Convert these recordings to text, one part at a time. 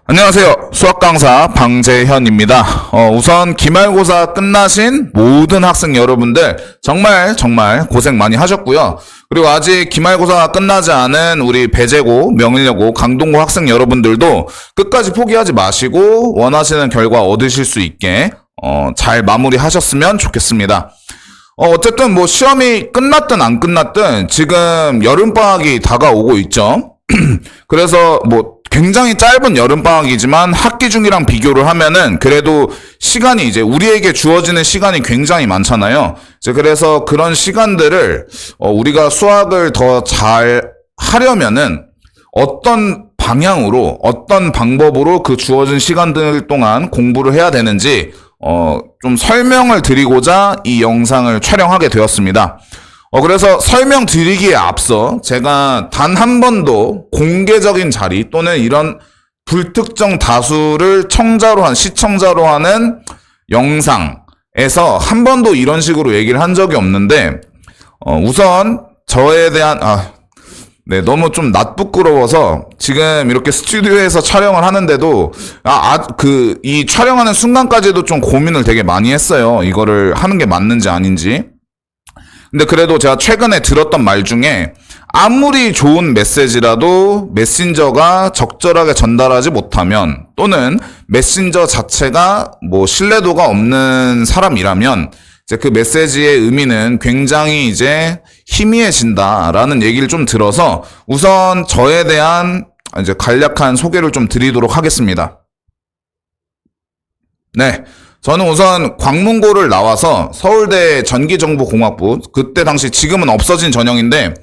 안녕하세요. 수학 강사 방재현입니다. 우선 기말고사 끝나신 모든 학생 여러분들 정말 고생 많이 하셨고요. 그리고 아직 기말고사가 끝나지 않은 우리 배재고, 명일여고, 강동고 학생 여러분들도 끝까지 포기하지 마시고 원하시는 결과 얻으실 수 있게 잘 마무리하셨으면 좋겠습니다. 어쨌든 뭐 시험이 끝났든 안 끝났든 지금 여름방학이 다가오고 있죠. 그래서 뭐 굉장히 짧은 여름방학이지만 학기 중이랑 비교를 하면은 그래도 시간이 이제 우리에게 주어지는 시간이 굉장히 많잖아요. 이제 그래서 그런 시간들을 우리가 수학을 더 잘 하려면은 어떤 방향으로 어떤 방법으로 그 주어진 시간들 동안 공부를 해야 되는지 좀 설명을 드리고자 이 영상을 촬영하게 되었습니다. 그래서 설명드리기에 앞서 제가 단 한 번도 공개적인 자리 또는 이런 불특정 다수를 시청자로 하는 영상에서 한 번도 이런 식으로 얘기를 한 적이 없는데, 우선 저에 대한, 너무 좀 낯부끄러워서 지금 이렇게 스튜디오에서 촬영을 하는데도, 이 촬영하는 순간까지도 좀 고민을 되게 많이 했어요. 이거를 하는 게 맞는지 아닌지. 근데 그래도 제가 최근에 들었던 말 중에 아무리 좋은 메시지라도 메신저가 적절하게 전달하지 못하면 또는 메신저 자체가 뭐 신뢰도가 없는 사람이라면 이제 그 메시지의 의미는 굉장히 이제 희미해진다라는 얘기를 좀 들어서 우선 저에 대한 이제 간략한 소개를 좀 드리도록 하겠습니다. 네. 저는 우선 광문고를 나와서 서울대 전기정보공학부, 그때 당시 지금은 없어진 전형인데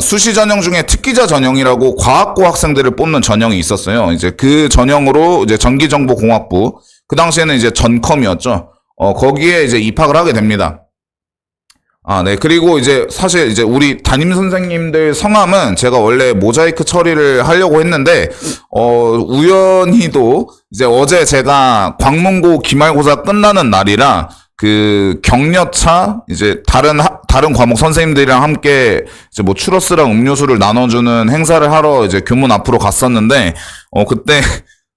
수시 전형 중에 특기자 전형이라고 과학고 학생들을 뽑는 전형이 있었어요. 이제 그 전형으로 이제 전기정보공학부, 그 당시에는 이제 전컴이었죠. 거기에 이제 입학을 하게 됩니다. 네. 그리고 이제 사실 이제 우리 담임 선생님들 성함은 제가 원래 모자이크 처리를 하려고 했는데, 우연히도 이제 어제 제가 광문고 기말고사 끝나는 날이라 그 격려차 이제 다른 과목 선생님들이랑 함께 이제 뭐 추러스랑 음료수를 나눠주는 행사를 하러 이제 교문 앞으로 갔었는데, 그때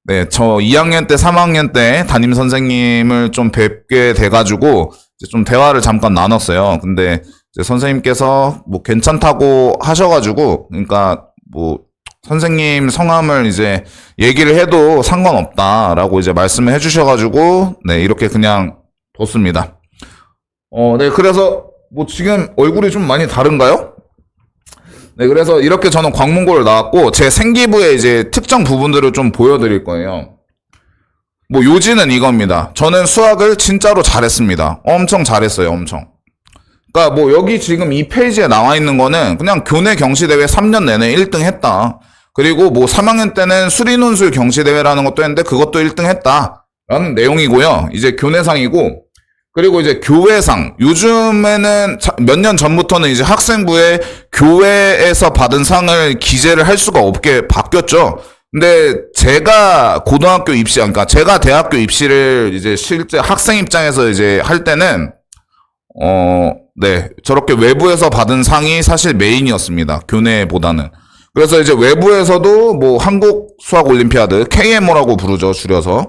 네, 저 2학년 때, 3학년 때 담임 선생님을 좀 뵙게 돼가지고 좀 대화를 잠깐 나눴어요. 근데 이제 선생님께서 뭐 괜찮다고 하셔가지고, 그러니까 뭐 선생님 성함을 이제 얘기를 해도 상관없다라고 이제 말씀을 해주셔가지고, 네, 이렇게 그냥 뒀습니다. 네, 그래서 뭐 지금 얼굴이 좀 많이 다른가요? 네, 그래서 이렇게 저는 광문고를 나왔고, 제 생기부의 이제 특정 부분들을 좀 보여드릴 거예요. 뭐 요지는 이겁니다. 저는 수학을 진짜로 잘했습니다. 엄청 잘했어요. 엄청. 그러니까 뭐 여기 지금 이 페이지에 나와 있는 거는 그냥 교내 경시대회 3년 내내 1등 했다. 그리고 뭐 3학년 때는 수리논술 경시대회라는 것도 했는데 그것도 1등 했다 라는 내용이고요. 이제 교내상이고, 그리고 이제 교회상. 요즘에는 몇 년 전부터는 이제 학생부에 교회에서 받은 상을 기재를 할 수가 없게 바뀌었죠. 근데 제가 고등학교 입시, 그러니까 제가 대학교 입시를 이제 실제 학생 입장에서 이제 할 때는 네, 저렇게 외부에서 받은 상이 사실 메인이었습니다. 교내보다는. 그래서 이제 외부에서도 뭐 한국 수학 올림피아드 KMO라고 부르죠, 줄여서.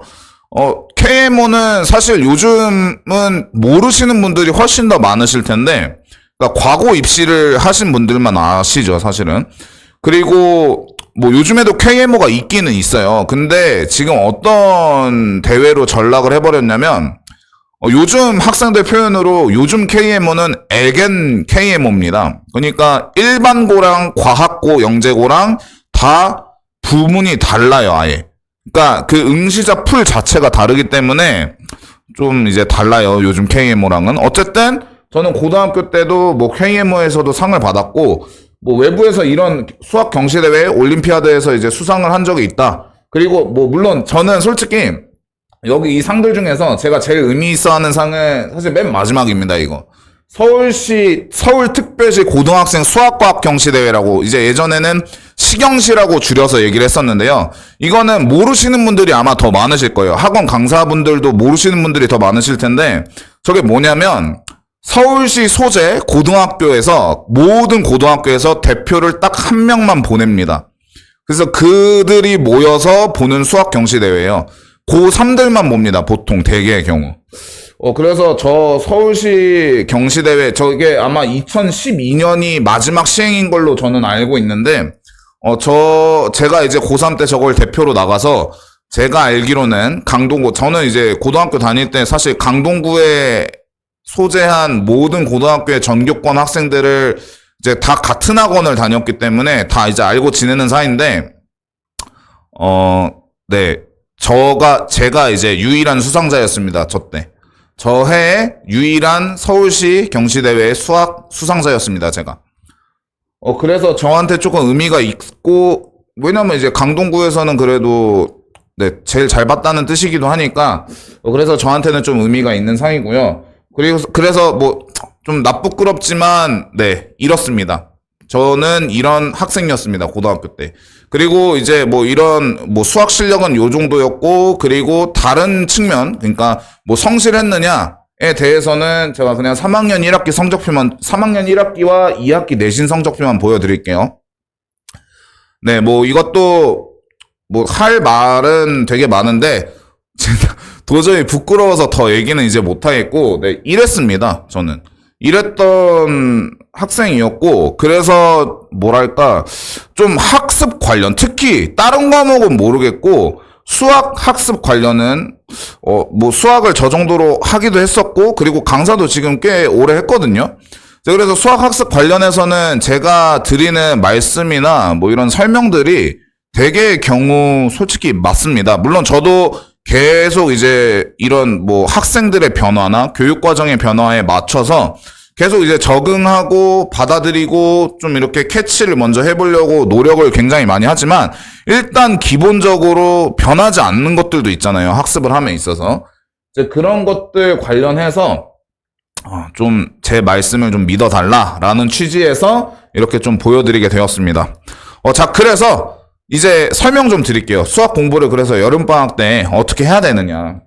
KMO는 사실 요즘은 모르시는 분들이 훨씬 더 많으실 텐데, 그러니까 과거 입시를 하신 분들만 아시죠, 사실은. 그리고 뭐 요즘에도 KMO가 있기는 있어요. 근데 지금 어떤 대회로 전락을 해버렸냐면, 요즘 학생들 표현으로 요즘 KMO는 애겐 KMO입니다. 그러니까 일반고랑 과학고, 영재고랑 다 부문이 달라요, 아예. 그러니까 그 응시자 풀 자체가 다르기 때문에 좀 이제 달라요, 요즘 KMO랑은. 어쨌든 저는 고등학교 때도 뭐 KMO에서도 상을 받았고, 뭐 외부에서 이런 수학 경시대회 올림피아드에서 이제 수상을 한 적이 있다. 그리고 뭐 물론 저는 솔직히 여기 이 상들 중에서 제가 제일 의미 있어 하는 상은 사실 맨 마지막입니다, 이거. 서울특별시 고등학생 수학과학 경시대회라고, 이제 예전에는 시경시라고 줄여서 얘기를 했었는데요. 이거는 모르시는 분들이 아마 더 많으실 거예요. 학원 강사분들도 모르시는 분들이 더 많으실 텐데, 저게 뭐냐면 서울시 소재 고등학교에서 모든 고등학교에서 대표를 딱 한 명만 보냅니다. 그래서 그들이 모여서 보는 수학 경시 대회예요. 고3들만 봅니다. 보통 대개의 경우. 그래서 저 서울시 경시 대회 저게 아마 2012년이 마지막 시행인 걸로 저는 알고 있는데 제가 이제 고3 때 저걸 대표로 나가서 제가 알기로는 강동구 저는 이제 고등학교 다닐 때 사실 강동구에 소재한 모든 고등학교의 전교권 학생들을 이제 다 같은 학원을 다녔기 때문에 다 이제 알고 지내는 사이인데, 네. 제가 이제 유일한 수상자였습니다. 저 때. 저 해에 유일한 서울시 경시대회 수학 수상자였습니다. 제가. 그래서 저한테 조금 의미가 있고, 왜냐면 이제 강동구에서는 그래도, 네, 제일 잘 봤다는 뜻이기도 하니까, 그래서 저한테는 좀 의미가 있는 상이고요. 그래서 뭐, 좀 나쁘끄럽지만, 네, 이렇습니다. 저는 이런 학생이었습니다. 고등학교 때. 그리고 이제 뭐 이런 뭐 수학 실력은 요 정도였고, 그리고 다른 측면, 그러니까 뭐 성실했느냐에 대해서는 제가 그냥 3학년 1학기와 2학기 내신 성적표만 보여드릴게요. 네, 뭐 이것도 뭐 할 말은 되게 많은데, 도저히 부끄러워서 더 얘기는 이제 못하겠고, 네, 이랬습니다. 저는. 이랬던 학생이었고, 그래서 뭐랄까 좀 학습 관련, 특히 다른 과목은 모르겠고 수학 학습 관련은 뭐 수학을 저 정도로 하기도 했었고, 그리고 강사도 지금 꽤 오래 했거든요. 그래서 수학 학습 관련해서는 제가 드리는 말씀이나 뭐 이런 설명들이 대개의 경우 솔직히 맞습니다. 물론 저도 계속 이제 이런 뭐 학생들의 변화나 교육 과정의 변화에 맞춰서 계속 이제 적응하고 받아들이고 좀 이렇게 캐치를 먼저 해보려고 노력을 굉장히 많이 하지만, 일단 기본적으로 변하지 않는 것들도 있잖아요. 학습을 함에 있어서. 이제 그런 것들 관련해서 좀 제 말씀을 좀 믿어달라라는 취지에서 이렇게 좀 보여드리게 되었습니다. 자, 그래서 이제 설명 좀 드릴게요. 수학 공부를 그래서 여름방학 때 어떻게 해야 되느냐.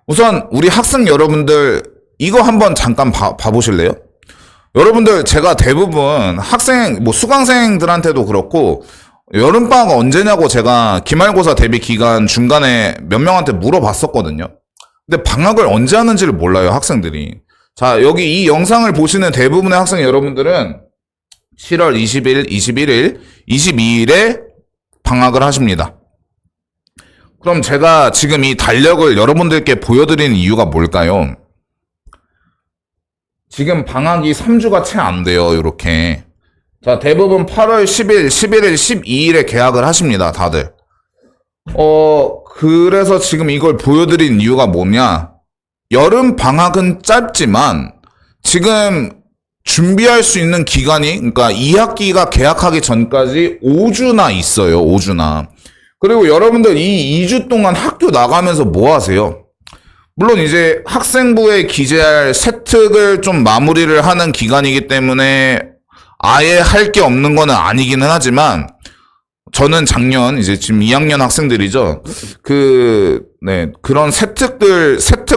우선 우리 학생 여러분들 이거 한번 잠깐 봐보실래요? 여러분들 제가 대부분 학생, 뭐 수강생들한테도 그렇고 여름방학 언제냐고 제가 기말고사 대비 기간 중간에 몇 명한테 물어봤었거든요. 근데 방학을 언제 하는지를 몰라요, 학생들이. 자, 여기 이 영상을 보시는 대부분의 학생 여러분들은 7월 20일, 21일, 22일에 방학을 하십니다. 그럼 제가 지금 이 달력을 여러분들께 보여드리는 이유가 뭘까요? 지금 방학이 3주가 채 안 돼요, 요렇게. 자, 대부분 8월 10일, 11일, 12일에 개학을 하십니다, 다들. 그래서 지금 이걸 보여드린 이유가 뭐냐? 여름 방학은 짧지만, 지금 준비할 수 있는 기간이, 그러니까 2학기가 개학하기 전까지 5주나 있어요, 5주나. 그리고 여러분들 이 2주 동안 학교 나가면서 뭐 하세요? 물론 이제 학생부에 기재할 세특을 좀 마무리를 하는 기간이기 때문에 아예 할 게 없는 거는 아니기는 하지만, 저는 작년 이제 지금 2학년 학생들이죠. 그런 세특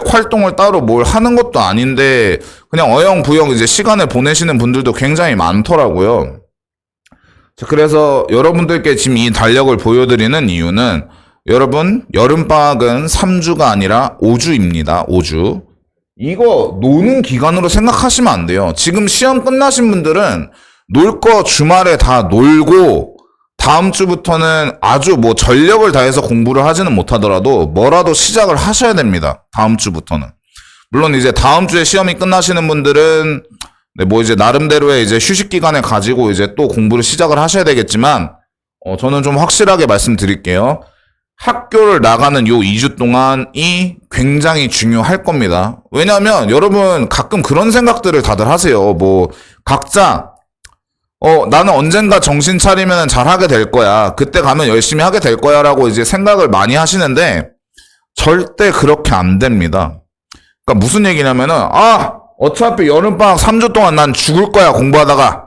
활동을 따로 뭘 하는 것도 아닌데 그냥 어영부영 이제 시간을 보내시는 분들도 굉장히 많더라고요. 자, 그래서 여러분들께 지금 이 달력을 보여드리는 이유는, 여러분, 여름방학은 3주가 아니라 5주입니다. 5주. 이거 노는 기간으로 생각하시면 안 돼요. 지금 시험 끝나신 분들은 놀 거 주말에 다 놀고, 다음 주부터는 아주 뭐 전력을 다해서 공부를 하지는 못하더라도 뭐라도 시작을 하셔야 됩니다. 다음 주부터는. 물론 이제 다음 주에 시험이 끝나시는 분들은 뭐 이제 나름대로의 이제 휴식 기간을 가지고 이제 또 공부를 시작을 하셔야 되겠지만, 저는 좀 확실하게 말씀드릴게요. 학교를 나가는 요 2주 동안이 굉장히 중요할 겁니다. 왜냐면 여러분 가끔 그런 생각들을 다들 하세요. 뭐 각자 나는 언젠가 정신 차리면 잘하게 될 거야. 그때 가면 열심히 하게 될 거야 라고 이제 생각을 많이 하시는데 절대 그렇게 안 됩니다. 그러니까 무슨 얘기냐면은 어차피 여름방학 3주 동안 난 죽을 거야, 공부하다가.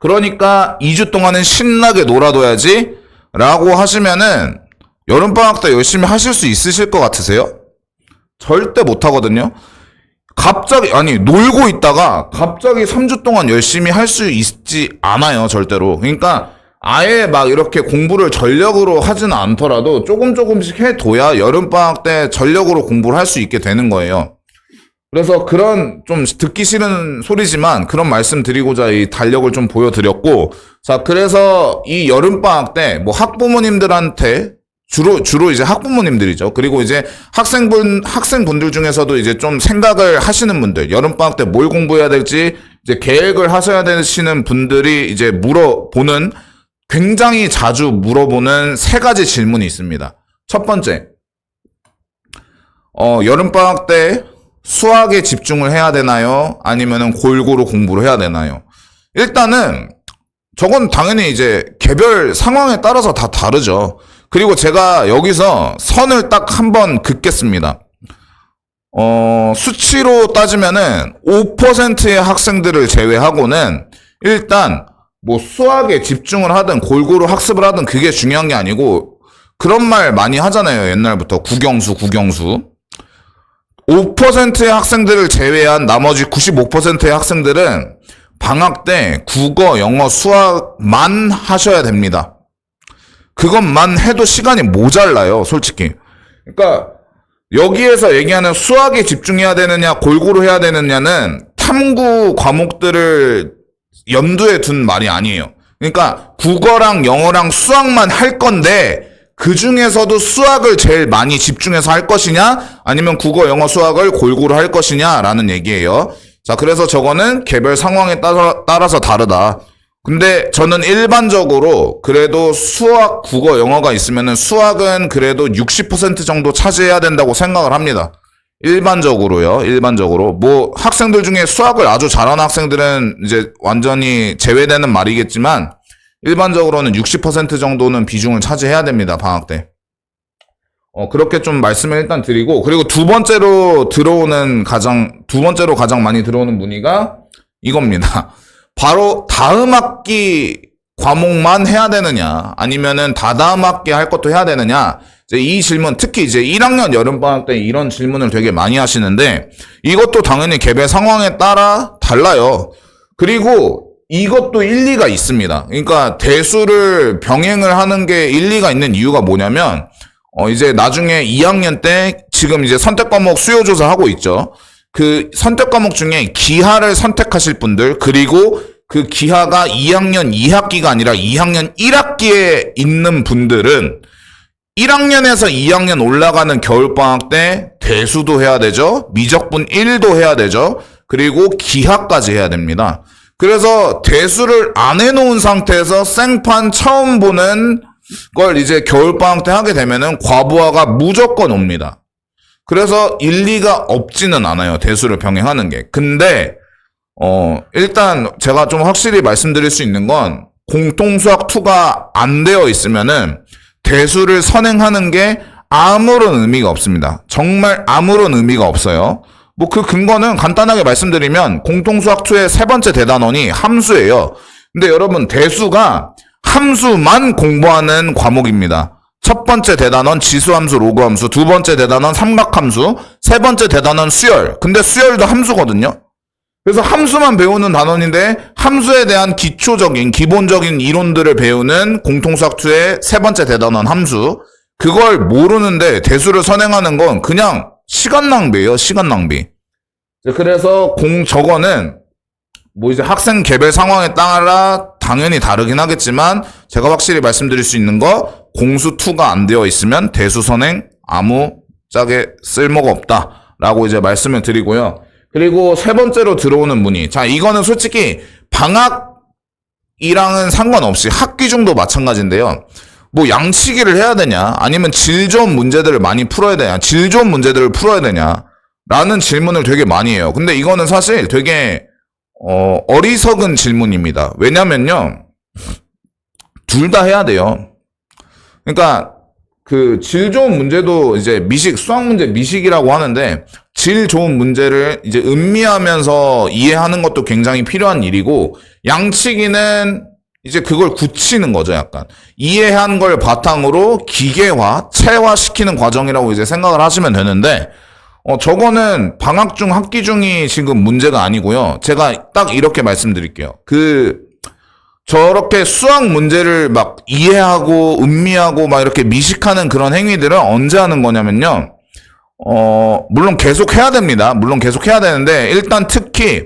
그러니까 2주 동안은 신나게 놀아둬야지 라고 하시면은 여름방학 때 열심히 하실 수 있으실 것 같으세요? 절대 못하거든요. 놀고 있다가 갑자기 3주 동안 열심히 할 수 있지 않아요, 절대로. 그러니까 아예 막 이렇게 공부를 전력으로 하지는 않더라도 조금씩 해둬야 여름방학 때 전력으로 공부를 할 수 있게 되는 거예요. 그래서 그런 좀 듣기 싫은 소리지만 그런 말씀 드리고자 이 달력을 좀 보여드렸고, 자, 그래서 이 여름방학 때 뭐 학부모님들한테 주로 이제 학부모님들이죠. 그리고 이제 학생분들 중에서도 이제 좀 생각을 하시는 분들, 여름방학 때 뭘 공부해야 될지 이제 계획을 하셔야 되시는 분들이 이제 물어보는, 굉장히 자주 물어보는 세 가지 질문이 있습니다. 첫 번째, 여름방학 때 수학에 집중을 해야 되나요? 아니면은 골고루 공부를 해야 되나요? 일단은 저건 당연히 이제 개별 상황에 따라서 다 다르죠. 그리고 제가 여기서 선을 딱 한번 긋겠습니다. 수치로 따지면은 5%의 학생들을 제외하고는 일단 뭐 수학에 집중을 하든 골고루 학습을 하든 그게 중요한 게 아니고, 그런 말 많이 하잖아요. 옛날부터 국영수. 5%의 학생들을 제외한 나머지 95%의 학생들은 방학 때 국어, 영어, 수학만 하셔야 됩니다. 그것만 해도 시간이 모자라요, 솔직히. 그러니까 여기에서 얘기하는 수학에 집중해야 되느냐, 골고루 해야 되느냐는 탐구 과목들을 염두에 둔 말이 아니에요. 그러니까 국어랑 영어랑 수학만 할 건데 그 중에서도 수학을 제일 많이 집중해서 할 것이냐, 아니면 국어, 영어, 수학을 골고루 할 것이냐라는 얘기예요. 자, 그래서 저거는 개별 상황에 따라서 다르다. 근데 저는 일반적으로 그래도 수학, 국어, 영어가 있으면은 수학은 그래도 60% 정도 차지해야 된다고 생각을 합니다. 일반적으로요. 일반적으로. 뭐 학생들 중에 수학을 아주 잘하는 학생들은 이제 완전히 제외되는 말이겠지만 일반적으로는 60% 정도는 비중을 차지해야 됩니다. 방학 때. 그렇게 좀 말씀을 일단 드리고, 그리고 두 번째로 가장 많이 들어오는 문의가 이겁니다. 바로 다음 학기 과목만 해야 되느냐, 아니면은 다다음 학기 할 것도 해야 되느냐. 이제 이 질문, 특히 이제 1학년 여름방학 때 이런 질문을 되게 많이 하시는데, 이것도 당연히 개별 상황에 따라 달라요. 그리고 이것도 일리가 있습니다. 그러니까 대수를 병행을 하는 게 일리가 있는 이유가 뭐냐면, 이제 나중에 2학년 때 지금 이제 선택 과목 수요 조사 하고 있죠. 그 선택 과목 중에 기하를 선택하실 분들, 그리고 그 기하가 2학년 2학기가 아니라 2학년 1학기에 있는 분들은 1학년에서 2학년 올라가는 겨울방학 때 대수도 해야 되죠. 미적분 1도 해야 되죠. 그리고 기하까지 해야 됩니다. 그래서 대수를 안 해놓은 상태에서 생판 처음 보는 걸 이제 겨울방학 때 하게 되면은 과부하가 무조건 옵니다. 그래서 일리가 없지는 않아요. 대수를 병행하는 게. 근데 일단 제가 좀 확실히 말씀드릴 수 있는 건, 공통수학 2가 안 되어 있으면은 대수를 선행하는 게 아무런 의미가 없습니다. 정말 아무런 의미가 없어요. 뭐 그 근거는 간단하게 말씀드리면, 공통수학 2의 세 번째 대단원이 함수예요. 근데 여러분, 대수가 함수만 공부하는 과목입니다. 첫 번째 대단원 지수함수, 로그함수, 두 번째 대단원 삼각함수, 세 번째 대단원 수열. 근데 수열도 함수거든요. 그래서 함수만 배우는 단원인데 함수에 대한 기본적인 이론들을 배우는 공통수학 2의 세 번째 대단원 함수. 그걸 모르는데 대수를 선행하는 건 그냥 시간 낭비예요. 시간 낭비. 그래서 저거는 뭐 이제 학생 개별 상황에 따라 당연히 다르긴 하겠지만, 제가 확실히 말씀드릴 수 있는 거, 공수 2가 안 되어 있으면 대수 선행 아무 짝에 쓸모가 없다라고 이제 말씀을 드리고요. 그리고 세 번째로 들어오는 문의. 자, 이거는 솔직히 방학이랑은 상관없이 학기 중도 마찬가지인데요. 뭐 양치기를 해야 되냐, 아니면 질 좋은 문제들을 많이 풀어야 되냐, 질 좋은 문제들을 풀어야 되냐 라는 질문을 되게 많이 해요. 근데 이거는 사실 되게 어리석은 질문입니다. 왜냐면요, 둘 다 해야 돼요. 그러니까 그 질 좋은 문제도 이제 수학 문제 미식이라고 하는데, 질 좋은 문제를 이제 음미하면서 이해하는 것도 굉장히 필요한 일이고, 양치기는 이제 그걸 굳히는 거죠, 약간. 이해한 걸 바탕으로 기계화, 체화시키는 과정이라고 이제 생각을 하시면 되는데, 저거는 방학 중, 학기 중이 지금 문제가 아니고요. 제가 딱 이렇게 말씀드릴게요. 저렇게 수학 문제를 막 이해하고 음미하고 막 이렇게 미식하는 그런 행위들은 언제 하는 거냐면요. 물론 계속 해야 됩니다. 물론 계속 해야 되는데, 일단 특히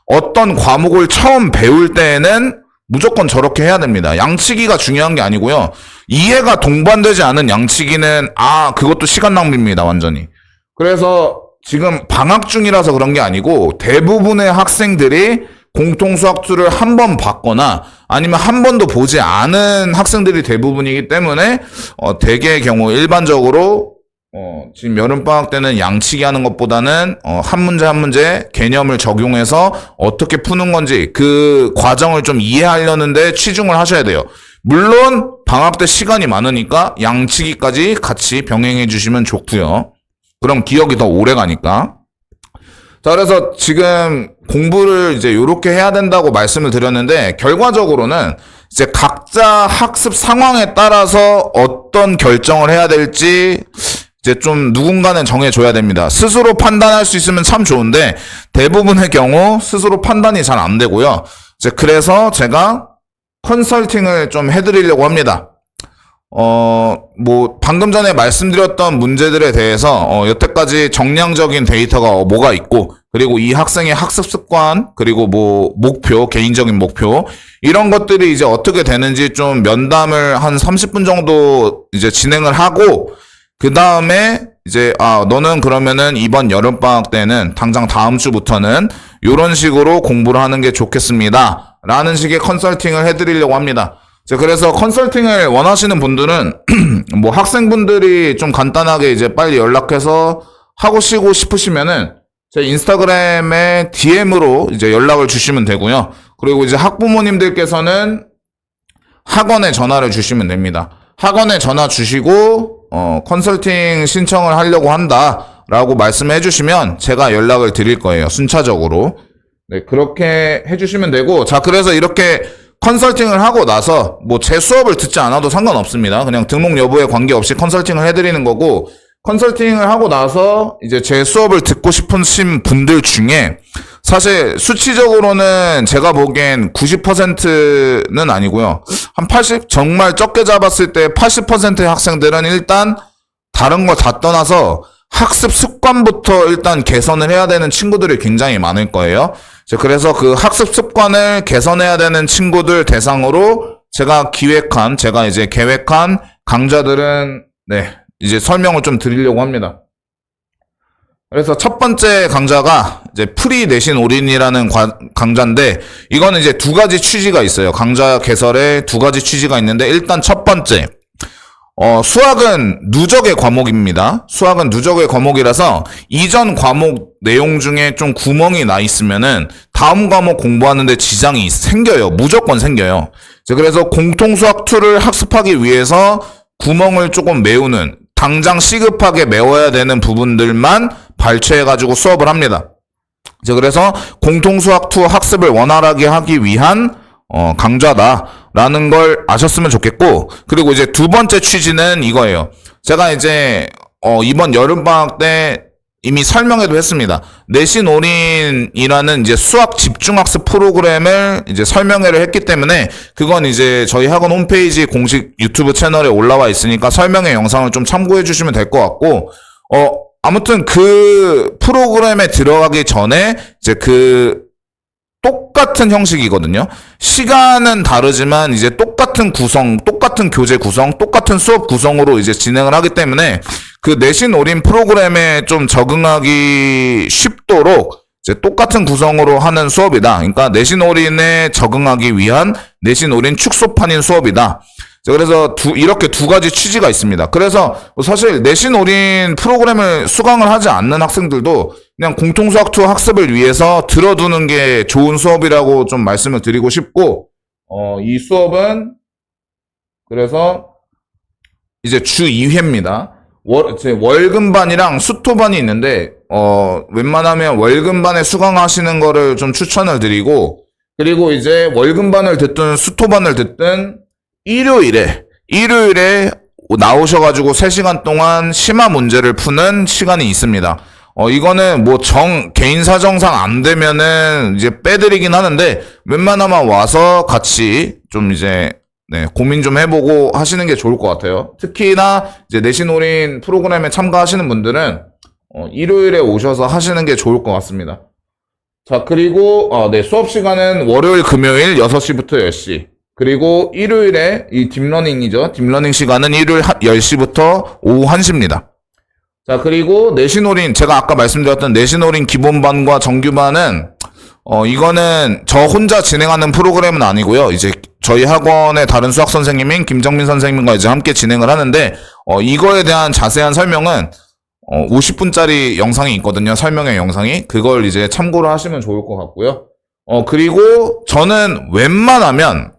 어떤 과목을 처음 배울 때에는 무조건 저렇게 해야 됩니다. 양치기가 중요한 게 아니고요. 이해가 동반되지 않은 양치기는, 그것도 시간 낭비입니다. 완전히. 그래서 지금 방학 중이라서 그런 게 아니고, 대부분의 학생들이 공통수학투를 한 번 봤거나 아니면 한 번도 보지 않은 학생들이 대부분이기 때문에 대개의 경우 일반적으로 지금 여름방학 때는 양치기 하는 것보다는 한 문제 한 문제 개념을 적용해서 어떻게 푸는 건지 그 과정을 좀 이해하려는데 치중을 하셔야 돼요. 물론 방학 때 시간이 많으니까 양치기까지 같이 병행해 주시면 좋고요. 그럼 기억이 더 오래 가니까. 자, 그래서 지금 공부를 이제 요렇게 해야 된다고 말씀을 드렸는데, 결과적으로는 이제 각자 학습 상황에 따라서 어떤 결정을 해야 될지 이제 좀 누군가는 정해줘야 됩니다. 스스로 판단할 수 있으면 참 좋은데, 대부분의 경우 스스로 판단이 잘 안 되고요. 이제 그래서 제가 컨설팅을 좀 해드리려고 합니다. 방금 전에 말씀드렸던 문제들에 대해서, 여태까지 정량적인 데이터가 뭐가 있고, 그리고 이 학생의 학습 습관, 그리고 목표, 개인적인 목표, 이런 것들이 이제 어떻게 되는지 좀 면담을 한 30분 정도 이제 진행을 하고, 그 다음에 이제, 너는 그러면은 이번 여름방학 때는 당장 다음 주부터는 이런 식으로 공부를 하는 게 좋겠습니다. 라는 식의 컨설팅을 해드리려고 합니다. 그래서 컨설팅을 원하시는 분들은 학생분들이 좀 간단하게 이제 빨리 연락해서 하고 싶으시면은 제 인스타그램에 DM으로 이제 연락을 주시면 되고요. 그리고 이제 학부모님들께서는 학원에 전화를 주시면 됩니다. 학원에 전화 주시고 컨설팅 신청을 하려고 한다라고 말씀해 주시면 제가 연락을 드릴 거예요. 순차적으로. 네, 그렇게 해 주시면 되고, 자, 그래서 이렇게 컨설팅을 하고 나서 제 수업을 듣지 않아도 상관없습니다. 그냥 등록 여부에 관계없이 컨설팅을 해드리는 거고, 컨설팅을 하고 나서 이제 제 수업을 듣고 싶으신 분들 중에 사실 수치적으로는 제가 보기엔 90%는 아니고요. 한 80, 정말 적게 잡았을 때 80%의 학생들은 일단 다른 거 다 떠나서 학습 습관부터 일단 개선을 해야 되는 친구들이 굉장히 많을 거예요. 그래서 그 학습 습관을 개선해야 되는 친구들 대상으로 제가 이제 계획한 강좌들은, 이제 설명을 좀 드리려고 합니다. 그래서 첫 번째 강좌가 이제 프리 내신 올인이라는 강좌인데, 이거는 이제 두 가지 취지가 있어요. 강좌 개설에 두 가지 취지가 있는데, 일단 첫 번째, 수학은 누적의 과목입니다. 수학은 누적의 과목이라서 이전 과목 내용 중에 좀 구멍이 나 있으면은 다음 과목 공부하는데 지장이 생겨요. 무조건 생겨요. 그래서 공통수학 2를 학습하기 위해서 구멍을 조금 메우는, 당장 시급하게 메워야 되는 부분들만 발췌해가지고 수업을 합니다. 그래서 공통수학 2 학습을 원활하게 하기 위한 강좌다라는 걸 아셨으면 좋겠고, 그리고 이제 두 번째 취지는 이거예요. 제가 이제 이번 여름방학 때 이미 설명해도 했습니다. 내신 올인이라는 이제 수학 집중학습 프로그램을 이제 설명회를 했기 때문에, 그건 이제 저희 학원 홈페이지 공식 유튜브 채널에 올라와 있으니까 설명회 영상을 좀 참고해 주시면 될 것 같고, 아무튼 그 프로그램에 들어가기 전에 이제 똑같은 형식이거든요. 시간은 다르지만 이제 똑같은 구성, 똑같은 교재 구성, 똑같은 수업 구성으로 이제 진행을 하기 때문에 그 내신 올인 프로그램에 좀 적응하기 쉽도록 이제 똑같은 구성으로 하는 수업이다. 그러니까 내신 올인에 적응하기 위한 내신 올인 축소판인 수업이다. 그래서 이렇게 두 가지 취지가 있습니다. 그래서 사실 내신 올인 프로그램을 수강을 하지 않는 학생들도 그냥 공통수학 2 학습을 위해서 들어두는 게 좋은 수업이라고 좀 말씀을 드리고 싶고, 이 수업은 그래서 이제 주 2회입니다. 월금반이랑 수토반이 있는데, 웬만하면 월금반에 수강하시는 거를 좀 추천을 드리고, 그리고 이제 월금반을 듣든 수토반을 듣든 일요일에 나오셔가지고 3시간 동안 심화 문제를 푸는 시간이 있습니다. 이거는 개인 사정상 안 되면은 이제 빼드리긴 하는데, 웬만하면 와서 같이 좀 이제 네, 고민 좀 해보고 하시는 게 좋을 것 같아요. 특히나 이제 내신 올인 프로그램에 참가하시는 분들은 일요일에 오셔서 하시는 게 좋을 것 같습니다. 자, 그리고 네, 수업 시간은 월요일, 금요일 6시부터 10시. 그리고 일요일에 이 딥러닝이죠. 딥러닝 시간은 일요일 10시부터 오후 1시입니다. 자, 그리고 내신 올인, 제가 아까 말씀드렸던 내신 올인 기본반과 정규반은 이거는 저 혼자 진행하는 프로그램은 아니고요. 이제 저희 학원의 다른 수학 선생님인 김정민 선생님과 이제 함께 진행을 하는데, 이거에 대한 자세한 설명은 50분짜리 영상이 있거든요. 설명의 영상이. 그걸 이제 참고를 하시면 좋을 것 같고요. 그리고 저는 웬만하면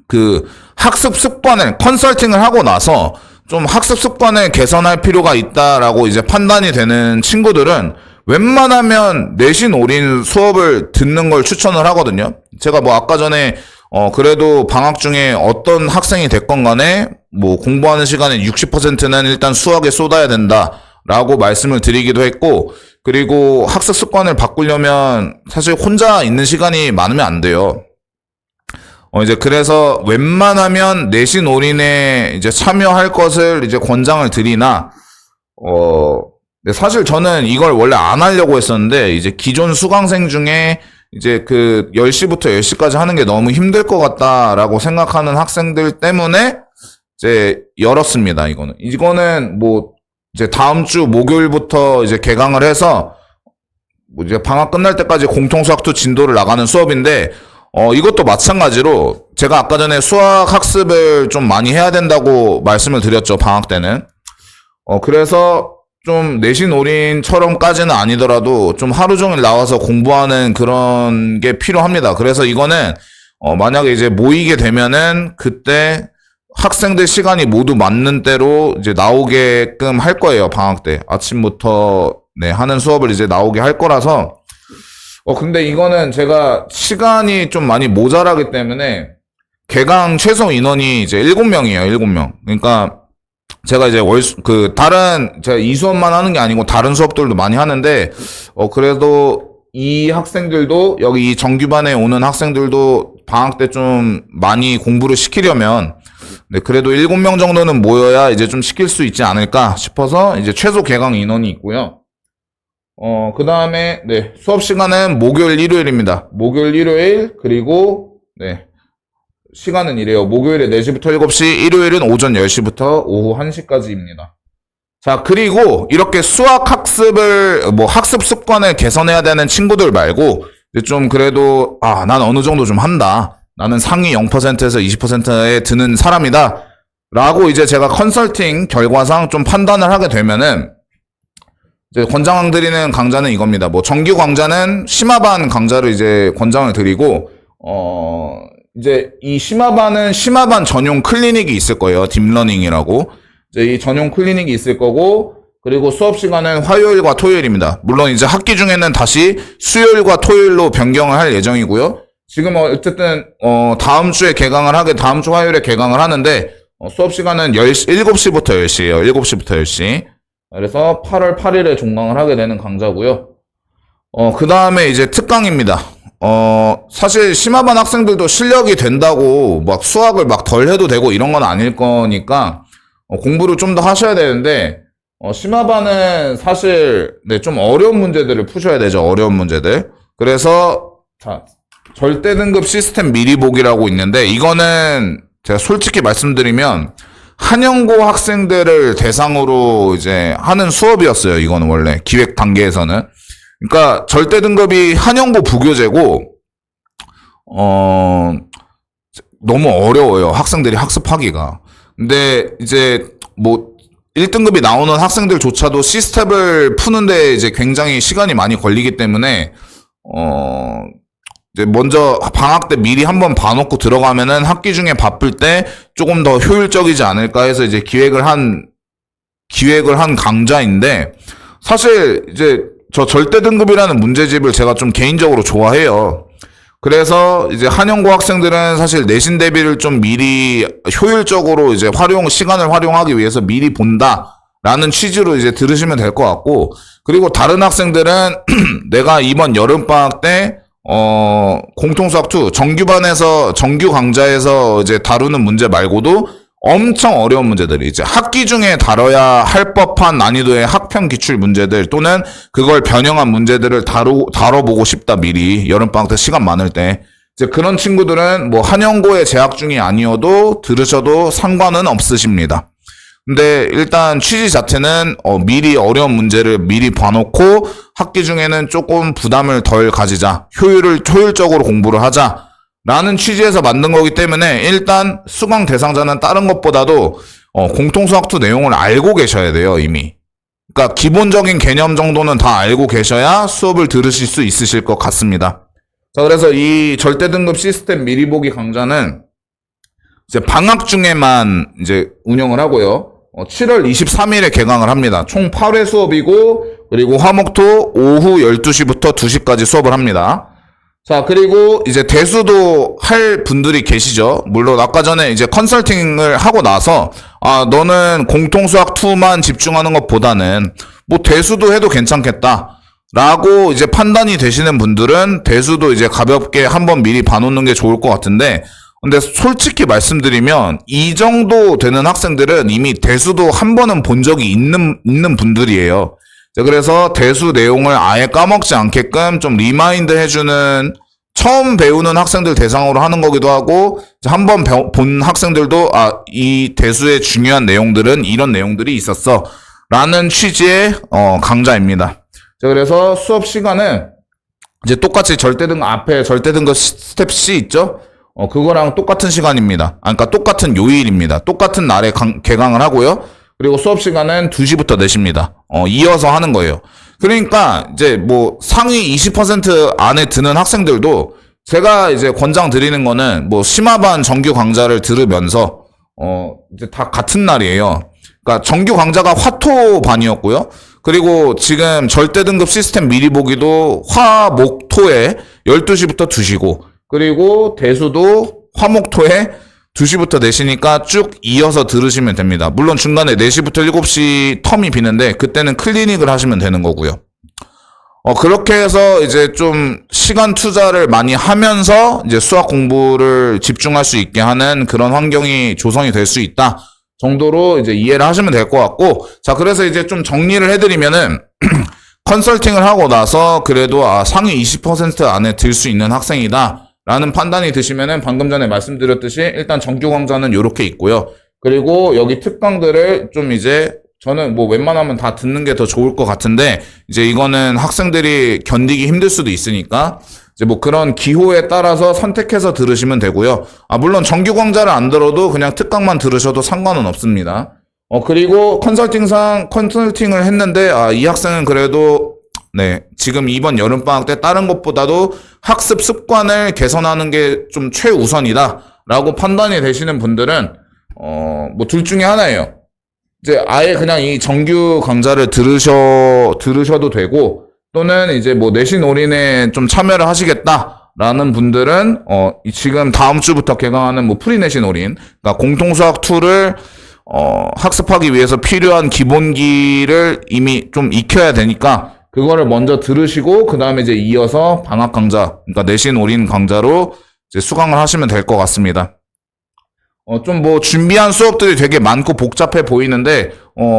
그 학습 습관을 컨설팅을 하고 나서 좀 학습 습관을 개선할 필요가 있다라고 이제 판단이 되는 친구들은 웬만하면 내신 올인 수업을 듣는 걸 추천을 하거든요. 제가 뭐 아까 전에 그래도 방학 중에 어떤 학생이 됐건 간에 뭐 공부하는 시간의 60%는 일단 수학에 쏟아야 된다라고 말씀을 드리기도 했고, 그리고 학습 습관을 바꾸려면 사실 혼자 있는 시간이 많으면 안 돼요. 이제 그래서 웬만하면 내신 올인에 이제 참여할 것을 이제 권장을 드리나, 네, 사실 저는 이걸 원래 안 하려고 했었는데, 이제 기존 수강생 중에 이제 그 10시부터 10시까지 하는 게 너무 힘들 것 같다라고 생각하는 학생들 때문에 이제 열었습니다, 이거는 뭐, 이제 다음 주 목요일부터 이제 개강을 해서, 뭐 이제 방학 끝날 때까지 공통수학2 진도를 나가는 수업인데, 이것도 마찬가지로 제가 아까 전에 수학 학습을 좀 많이 해야 된다고 말씀을 드렸죠, 방학 때는. 그래서 좀 내신 올인처럼까지는 아니더라도 좀 하루 종일 나와서 공부하는 그런 게 필요합니다. 그래서 이거는 만약에 이제 모이게 되면은 그때 학생들 시간이 모두 맞는 때로 이제 나오게끔 할 거예요, 방학 때. 아침부터 네, 하는 수업을 이제 나오게 할 거라서. 근데 이거는 제가 시간이 좀 많이 모자라기 때문에 개강 최소 인원이 이제 7명이에요, 7명. 그러니까 제가 이제 제가 이 수업만 하는 게 아니고 다른 수업들도 많이 하는데, 그래도 이 학생들도, 여기 이 정규반에 오는 학생들도 방학 때 좀 많이 공부를 시키려면, 네, 그래도 7명 정도는 모여야 이제 좀 시킬 수 있지 않을까 싶어서 이제 최소 개강 인원이 있고요. 그 다음에, 네, 수업 시간은 목요일, 일요일입니다. 목요일, 일요일, 그리고, 네, 시간은 이래요. 목요일에 4시부터 7시, 일요일은 오전 10시부터 오후 1시까지입니다. 자, 그리고 이렇게 수학 학습을, 학습 습관을 개선해야 되는 친구들 말고, 이제 좀 그래도, 난 어느 정도 좀 한다. 나는 상위 0%에서 20%에 드는 사람이다. 라고 이제 제가 컨설팅 결과상 좀 판단을 하게 되면은, 이제 권장 드리는 강좌는 이겁니다. 정규 강좌는 심화반 강좌를 이제 권장을 드리고, 이제 이 심화반은 심화반 전용 클리닉이 있을 거예요. 딥러닝이라고. 이제 이 전용 클리닉이 있을 거고, 그리고 수업 시간은 화요일과 토요일입니다. 물론 이제 학기 중에는 다시 수요일과 토요일로 변경을 할 예정이고요. 지금 어쨌든 다음 주에 개강을 다음 주 화요일에 개강을 하는데, 수업 시간은 7시부터 10시예요. 7시부터 10시. 그래서 8월 8일에 종강을 하게 되는 강좌고요. 그 다음에 이제 특강입니다. 사실 심화반 학생들도 실력이 된다고 막 수학을 막 덜 해도 되고 이런 건 아닐 거니까 공부를 좀 더 하셔야 되는데, 심화반은 사실 네, 좀 어려운 문제들을 푸셔야 되죠. 어려운 문제들. 그래서 자, 절대 등급 시스템 미리 보기라고 있는데, 이거는 제가 솔직히 말씀드리면 한영고 학생들을 대상으로 이제 하는 수업이었어요. 이거는 원래 기획 단계에서는. 그러니까 절대 등급이 한영고 부교재고, 너무 어려워요. 학생들이 학습하기가. 근데 이제 1등급이 나오는 학생들조차도 시스템을 푸는데 이제 굉장히 시간이 많이 걸리기 때문에, 이제 먼저 방학 때 미리 한번 봐놓고 들어가면은 학기 중에 바쁠 때 조금 더 효율적이지 않을까 해서 이제 기획을 한 강좌인데, 사실 이제 저 절대 등급이라는 문제집을 제가 좀 개인적으로 좋아해요. 그래서 이제 한영고 학생들은 사실 내신 대비를 좀 미리 효율적으로 이제 시간을 활용하기 위해서 미리 본다라는 취지로 이제 들으시면 될 것 같고, 그리고 다른 학생들은 내가 이번 여름방학 때 공통수학 2, 정규반에서, 정규 강좌에서 이제 다루는 문제 말고도 엄청 어려운 문제들이 이제 학기 중에 다뤄야 할 법한 난이도의 학평 기출 문제들 또는 그걸 변형한 문제들을 다뤄보고 싶다 미리 여름방학 때 시간 많을 때 이제 그런 친구들은 뭐 한영고에 재학 중이 아니어도 들으셔도 상관은 없으십니다. 근데 일단 취지 자체는 미리 어려운 문제를 미리 봐놓고 학기 중에는 조금 부담을 덜 가지자, 효율적으로 공부를 하자 라는 취지에서 만든 거기 때문에 일단 수강 대상자는 다른 것보다도 공통수학2 내용을 알고 계셔야 돼요, 이미. 그러니까 기본적인 개념 정도는 다 알고 계셔야 수업을 들으실 수 있으실 것 같습니다. 자, 그래서 이 절대등급 시스템 미리 보기 강좌는 이제 방학 중에만 이제 운영을 하고요. 7월 23일에 개강을 합니다. 총 8회 수업이고, 그리고 화목토 오후 12시부터 2시까지 수업을 합니다. 자, 그리고 이제 대수도 할 분들이 계시죠. 물론 아까 전에 이제 컨설팅을 하고 나서, 너는 공통수학2만 집중하는 것보다는 뭐 대수도 해도 괜찮겠다. 라고 이제 판단이 되시는 분들은 대수도 이제 가볍게 한번 미리 봐놓는 게 좋을 것 같은데, 근데 솔직히 말씀드리면 이 정도 되는 학생들은 이미 대수도 한 번은 본 적이 있는 분들이에요. 그래서 대수 내용을 아예 까먹지 않게끔 좀 리마인드 해주는 처음 배우는 학생들 대상으로 하는 거기도 하고 한번 본 학생들도 이 대수의 중요한 내용들은 이런 내용들이 있었어 라는 취지의 강좌입니다. 그래서 수업 시간은 이제 똑같이 앞에 절대등급 스텝 C 있죠? 그거랑 똑같은 시간입니다. 그러니까 똑같은 요일입니다. 똑같은 날에 개강을 하고요. 그리고 수업 시간은 2시부터 4시입니다. 이어서 하는 거예요. 그러니까 이제 뭐 상위 20% 안에 드는 학생들도 제가 이제 권장 드리는 거는 뭐 심화반 정규 강좌를 들으면서 이제 다 같은 날이에요. 그러니까 정규 강좌가 화토반이었고요. 그리고 지금 절대등급 시스템 미리 보기도 화목토에 12시부터 2시고 그리고 대수도 화목토에 2시부터 4시니까 쭉 이어서 들으시면 됩니다. 물론 중간에 4시부터 7시 텀이 비는데 그때는 클리닉을 하시면 되는 거고요. 그렇게 해서 이제 좀 시간 투자를 많이 하면서 이제 수학 공부를 집중할 수 있게 하는 그런 환경이 조성이 될 수 있다 정도로 이제 이해를 하시면 될 것 같고, 자, 그래서 이제 좀 정리를 해드리면은 컨설팅을 하고 나서 그래도 상위 20% 안에 들 수 있는 학생이다 라는 판단이 드시면은 방금 전에 말씀드렸듯이 일단 정규 강좌는 요렇게 있고요. 그리고 여기 특강들을 좀 이제 저는 뭐 웬만하면 다 듣는 게 더 좋을 것 같은데 이제 이거는 학생들이 견디기 힘들 수도 있으니까 이제 뭐 그런 기호에 따라서 선택해서 들으시면 되고요. 물론 정규 강좌를 안 들어도 그냥 특강만 들으셔도 상관은 없습니다. 그리고 컨설팅을 했는데 이 학생은 그래도 네, 지금 이번 여름방학 때 다른 것보다도 학습 습관을 개선하는 게 좀 최우선이다 라고 판단이 되시는 분들은 뭐 둘 중에 하나예요. 이제 아예 그냥 이 정규 강좌를 들으셔도 되고, 또는 이제 뭐 내신 올인에 좀 참여를 하시겠다라는 분들은 지금 다음 주부터 개강하는 뭐 프리 내신 올인, 그러니까 공통수학 2를 학습하기 위해서 필요한 기본기를 이미 좀 익혀야 되니까 그거를 먼저 들으시고 그 다음에 이제 이어서 방학 강좌, 그러니까 내신 올인 강좌로 이제 수강을 하시면 될 것 같습니다. 좀 뭐 준비한 수업들이 되게 많고 복잡해 보이는데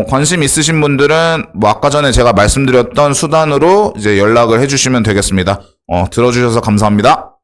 관심 있으신 분들은 뭐 아까 전에 제가 말씀드렸던 수단으로 이제 연락을 해주시면 되겠습니다. 들어주셔서 감사합니다.